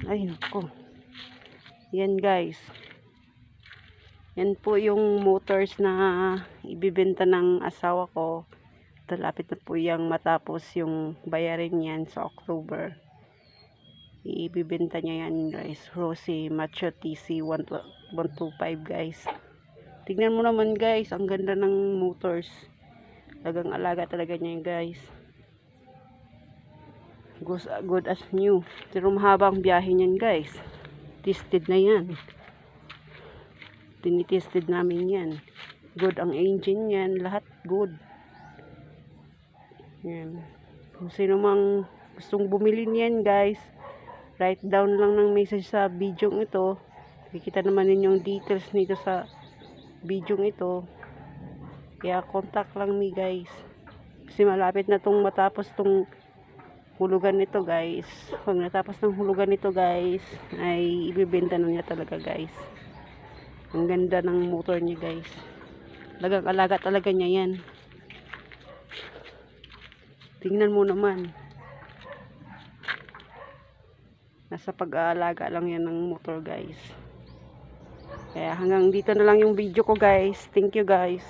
Ay nako. Yan guys. Yan po yung motors na ibibenta ng asawa ko. Talapit na po yung matapos yung bayarin yan sa October. Ibibenta niya yan guys. Rosy Macho TC 125 guys. Tingnan mo naman guys. Ang ganda ng motors. Talagang alaga talaga niya guys. Good as new. Pero mahabang biyahe niyan guys. Tested na yan. Tinitested namin yan. Good ang engine yan. Lahat good. Yan. Kung sino mang gustong bumili niyan guys, write down lang ng message sa video ito. Kikita naman ninyong details nito sa video ito. Kaya contact lang me guys. Kasi malapit na tong matapos tong hulugan nito guys. Pag natapos ng hulugan nito guys, ay ibibenta na niya talaga guys. Ang ganda ng motor niya guys. Talagang alaga talaga niya yan. Tingnan mo naman. Nasa pag-aalaga lang yan ng motor guys. Kaya hanggang dito na lang yung video ko guys. Thank you guys.